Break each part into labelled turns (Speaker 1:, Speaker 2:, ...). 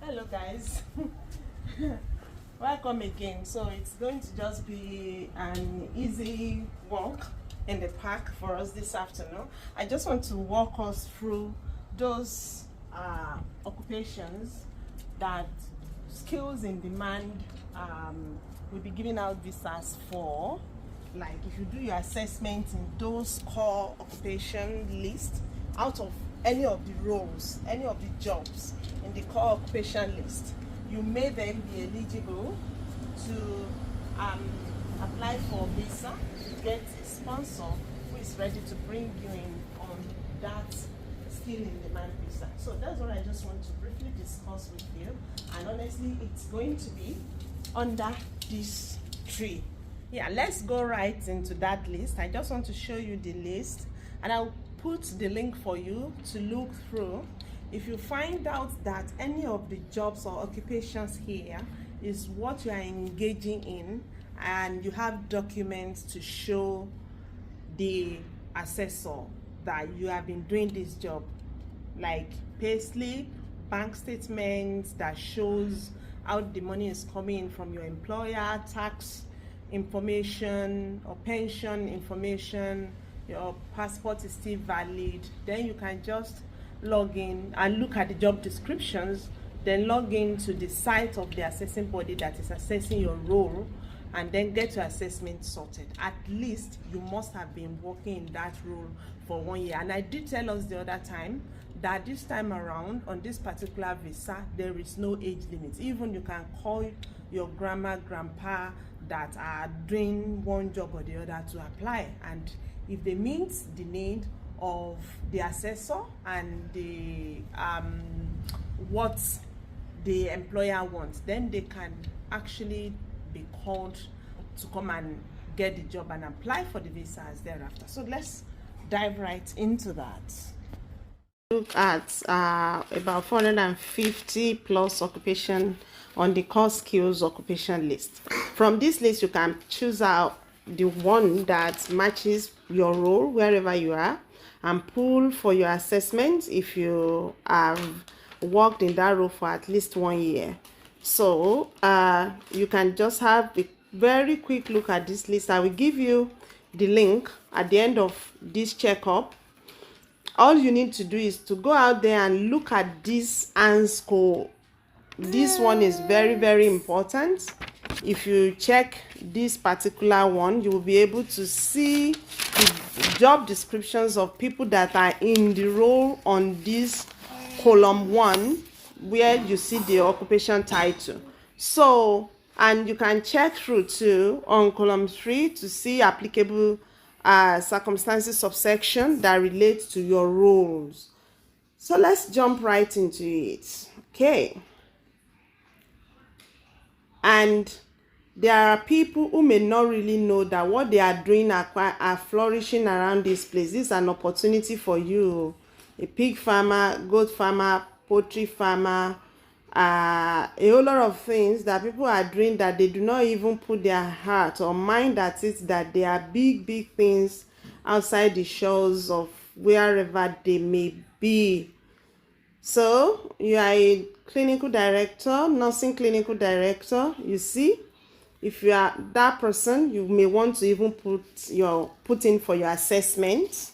Speaker 1: Hello guys. Welcome again. So it's going to just be an easy walk in the park for us this afternoon. I just want to walk us through those occupations that skills in demand will be giving out visas for. Like if you do your assessment in those core occupation list, out of any of the roles, any of the jobs in the core occupation list, you may then be eligible to apply for visa to get a sponsor who is ready to bring you in on that skill in demand visa. So that's what I just want to briefly discuss with you, and honestly it's going to be under this tree. Yeah, let's go right into that list. I just want to show you the list, and I'll put the link for you to look through. If you find out that any of the jobs or occupations here is what you are engaging in, and you have documents to show the assessor that you have been doing this job, like payslip, bank statements that shows how the money is coming in from your employer, tax information or pension information, your passport is still valid, then you can just log in and look at the job descriptions, then log in to the site of the assessing body that is assessing your role, and then get your assessment sorted. At least you must have been working in that role for 1 year. And I did tell us the other time that this time around on this particular visa there is no age limit. Even you can call your grandma, grandpa that are doing one job or the other to apply, and if they meet the need of the assessor and the what the employer wants, then they can actually be called to come and get the job and apply for the visas thereafter. So let's dive right into that. Look at about 450 plus occupation on the core skills occupation list. From this list you can choose out the one that matches your role wherever you are and pull for your assessment if you have worked in that role for at least 1 year. So you can just have a very quick look at this list. I will give you the link at the end of this checkup. All you need to do is to go out there and look at this ANSCO. This one is very, very important. If you check this particular one, you will be able to see the job descriptions of people that are in the role on this column 1, where you see the occupation title. So, and you can check through too on column 3 to see applicable circumstances subsection that relates to your roles. So let's jump right into it. Okay. And there are people who may not really know that what they are doing are flourishing around this place. This is an opportunity for you. A pig farmer, goat farmer, poultry farmer, a whole lot of things that people are doing that they do not even put their heart or mind at it, that they are big, big things outside the shores of wherever they may be. So you are a clinical director, nursing clinical director, you see. If you are that person, you may want to even put in for your assessment.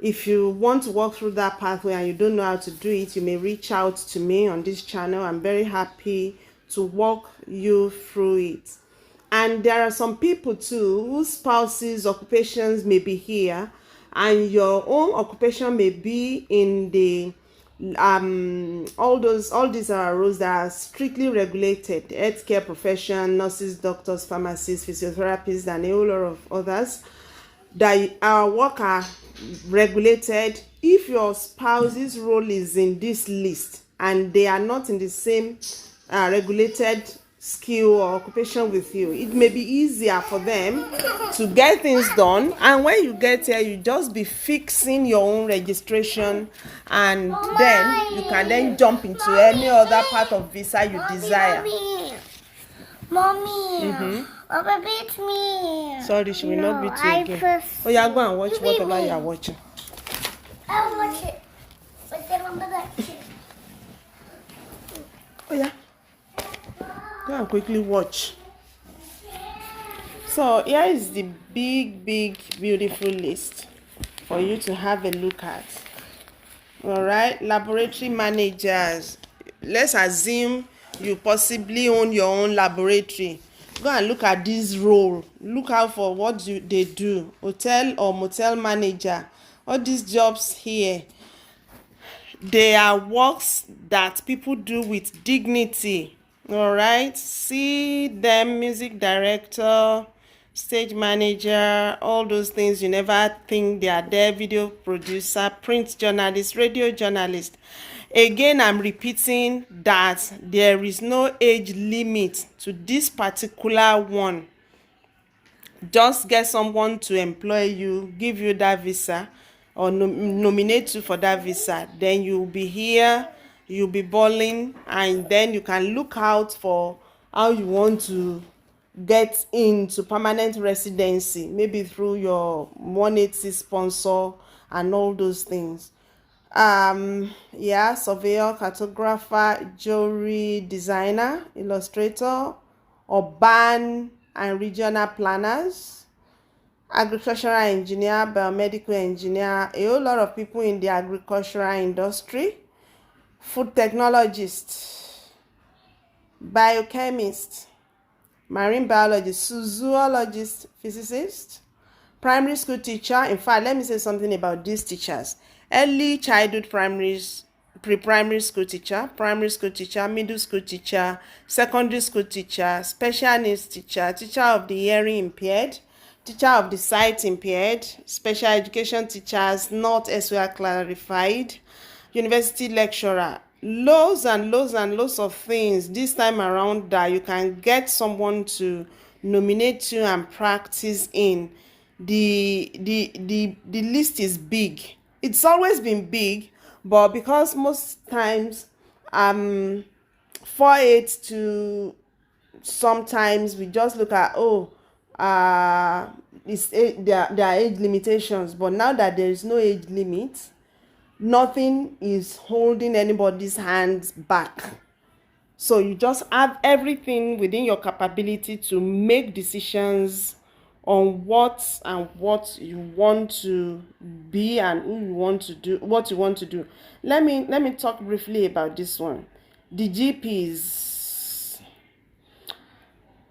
Speaker 1: If you want to walk through that pathway and you don't know how to do it, you may reach out to me on this channel. I'm very happy to walk you through it. And there are some people too whose spouses' occupations may be here, and your own occupation may be in the all these are roles that are strictly regulated: healthcare profession, nurses, doctors, pharmacists, physiotherapists, and a whole lot of others that our work are regulated. If your spouse's role is in this list and they are not in the same regulated skill or occupation with you, it may be easier for them to get things done, and when you get here you just be fixing your own registration, and then you can then jump into any other part of visa you desire.
Speaker 2: Mommy, Papa beat me.
Speaker 1: Sorry, she will not beat you again. Oh yeah, go and watch whatever you are watching.
Speaker 2: I'll watch it. But then I'm gonna
Speaker 1: Oh yeah, go and quickly watch. So here is the big beautiful list for you to have a look at. All right, laboratory managers. Let's assume you possibly own your own laboratory. Go and look at this role. Look out for what they do. Hotel or motel manager. All these jobs here, they are works that people do with dignity. All right, see them, music director, stage manager, all those things you never think they are there, video producer, print journalist, radio journalist. Again, I'm repeating that there is no age limit to this particular one. Just get someone to employ you, give you that visa, or nominate you for that visa, then you'll be here, you'll be balling, and then you can look out for how you want to get into permanent residency, maybe through your 180 sponsor and all those things. Yeah, surveyor, cartographer, jewelry designer, illustrator, urban and regional planners, agricultural engineer, biomedical engineer, a whole lot of people in the agricultural industry, food technologist, biochemist, marine biologist, zoologist, physicist, primary school teacher. In fact, let me say something about these teachers. Early childhood pre-primary school teacher, primary school teacher, middle school teacher, secondary school teacher, special needs teacher, teacher of the hearing impaired, teacher of the sight impaired, special education teachers not elsewhere clarified, university lecturer. Loads and loads of things this time around that you can get someone to nominate you and practice in. The list is big. It's always been big, but because most times 4-8 to sometimes we just look at there are age limitations, but now that there is no age limit, nothing is holding anybody's hands back. So you just have everything within your capability to make decisions on what you want to be and who you want to do, what you want to do. Let me talk briefly about this one. The GPs,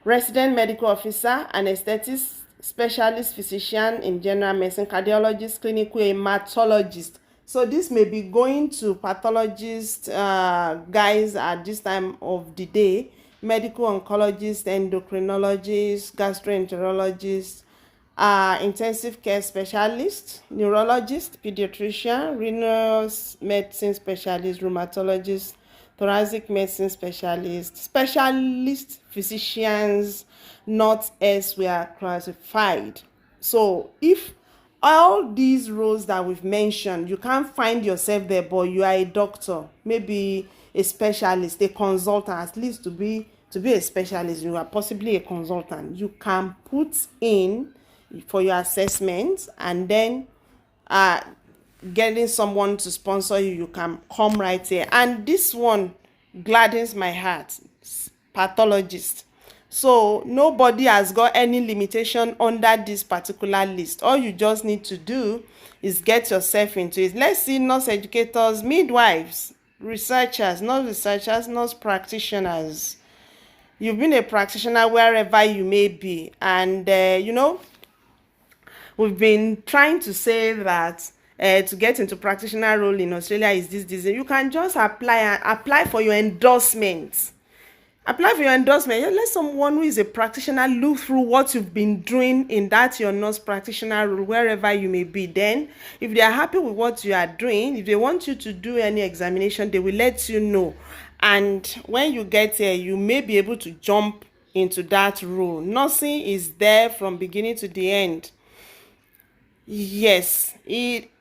Speaker 1: resident medical officer, anesthetist, specialist physician in general medicine, cardiologist, clinical hematologist. So this may be going to pathologist guys at this time of the day, medical oncologist, endocrinologist, gastroenterologist, intensive care specialist, neurologist, pediatrician, renal medicine specialist, rheumatologist, thoracic medicine specialist, specialist physicians not elsewhere classified. So if all these roles that we've mentioned, you can't find yourself there, but you are a doctor, maybe a specialist, a consultant, at least to be a specialist, you are possibly a consultant. You can put in for your assessment, and then getting someone to sponsor you, you can come right here. And this one gladdens my heart, pathologist. So nobody has got any limitation under this particular list. All you just need to do is get yourself into it. Let's see nurse educators, midwives, researchers, nurse practitioners. You've been a practitioner wherever you may be, and we've been trying to say that to get into practitioner role in Australia is this. You can just apply for your endorsement. Apply for your endorsement. Let someone who is a practitioner look through what you've been doing in that your nurse practitioner role, wherever you may be. Then, if they are happy with what you are doing, if they want you to do any examination, they will let you know. And when you get here, you may be able to jump into that role. Nursing is there from beginning to the end. Yes,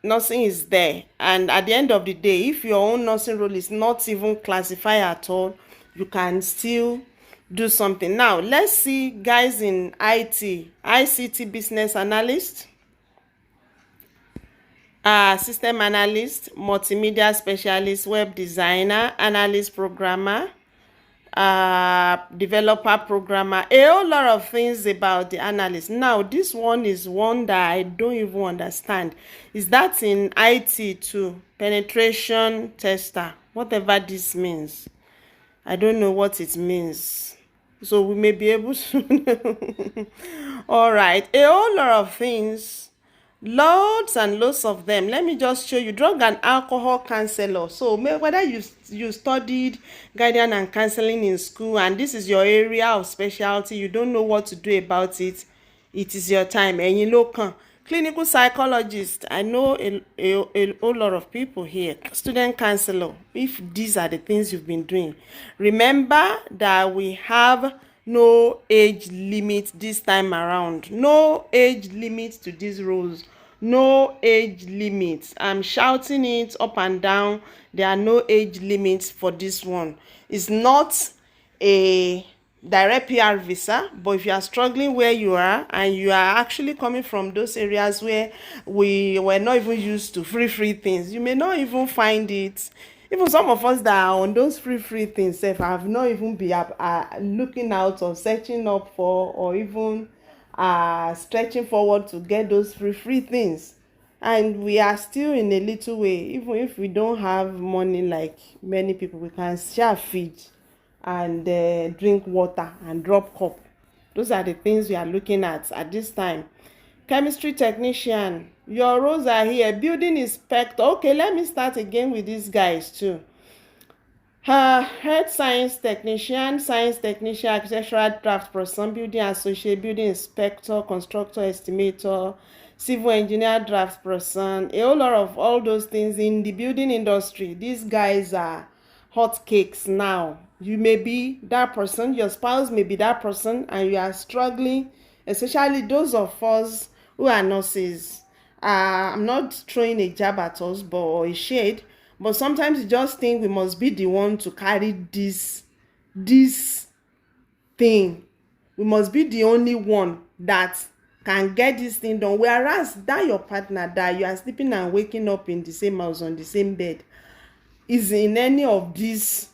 Speaker 1: nursing is there. And at the end of the day, if your own nursing role is not even classified at all, you can still do something. Now, let's see guys in ICT business analyst, system analyst, multimedia specialist, web designer, analyst, programmer, developer, programmer, a whole lot of things about the analyst. Now, this one is one that I don't even understand. Is that in IT too? Penetration tester, whatever this means. I don't know what it means. So we may be able to. All right, a whole lot of things. Loads and loads of them. Let me just show you. Drug and alcohol counselor. So whether you studied guidance and counseling in school and this is your area of specialty, you don't know what to do about it, it is your time. Ẹ̀yin ló kàn. Clinical psychologist, I know a whole lot of people here. Student counselor, if these are the things you've been doing, remember that we have no age limit this time around. No age limit to these roles. No age limits. I'm shouting it up and down. There are no age limits for this one. It's not a direct PR visa, but if you are struggling where you are and you are actually coming from those areas where we were not even used to free things, you may not even find it. Even some of us that are on those free things have not even been looking out or searching up for or even stretching forward to get those free things, and we are still in a little way. Even if we don't have money like many people, we can share feed and drink water and drop cup. Those are the things we are looking at this time. Chemistry technician, your roles are here. Building inspector. Okay, let me start again with these guys too. Health science technician, architectural draft person, building associate, building inspector, constructor, estimator, civil engineer, draft person, a whole lot of all those things in the building industry. These guys are hot cakes now. You may be that person, your spouse may be that person, and you are struggling, especially those of us who are nurses. I'm not throwing a jab at us, but a shade. But sometimes you just think we must be the one to carry this thing. We must be the only one that can get this thing done. Whereas that your partner that you are sleeping and waking up in the same house on the same bed is in any of these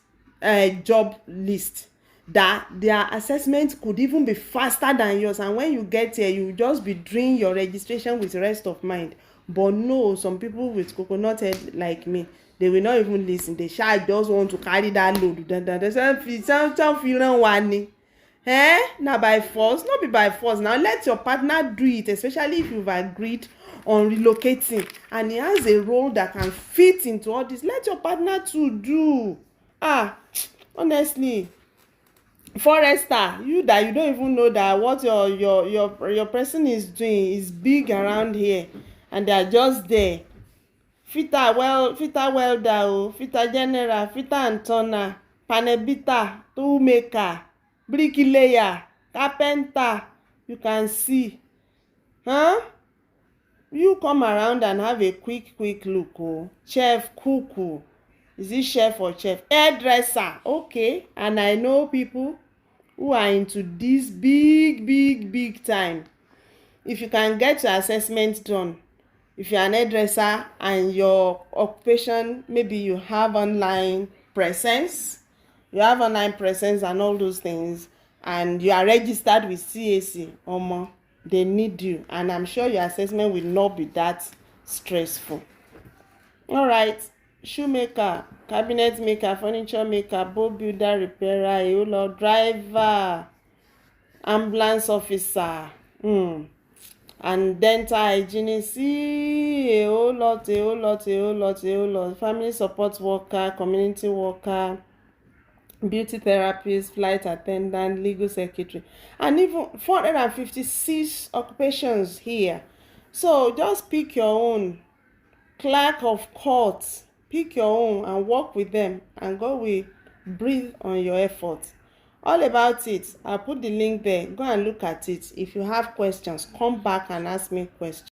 Speaker 1: job list, that their assessment could even be faster than yours, and when you get here you just be doing your registration with rest of mind. But no, some people with coconut head like me, they will not even listen. They just want to carry that load. They say now by force, not be by force. Now let your partner do it, especially if you've agreed on relocating and he has a role that can fit into all this. Let your partner to do. Honestly, forester, you that you don't even know that what your person is doing is big around here, and they are just there. Fitter welder, fitter general, fitter and turner, panel toolmaker, bricklayer, carpenter. You can see, you come around and have a quick look. Chef, cook, is it chef or chef? Hairdresser, okay. And I know people who are into this big time. If you can get your assessment done, if you're an hairdresser and your occupation, maybe you have online presence and all those things, and you are registered with CAC, they need you, and I'm sure your assessment will not be that stressful. All right, shoemaker, cabinet maker, furniture maker, boat builder, repairer, driver, ambulance officer, and dental hygienist, a whole lot, family support worker, community worker, beauty therapist, flight attendant, legal secretary, and even 456 occupations here. So just pick your own. Clerk of court, pick your own and work with them, and God will breathe on your effort. All about it, I'll put the link there. Go and look at it. If you have questions, come back and ask me questions.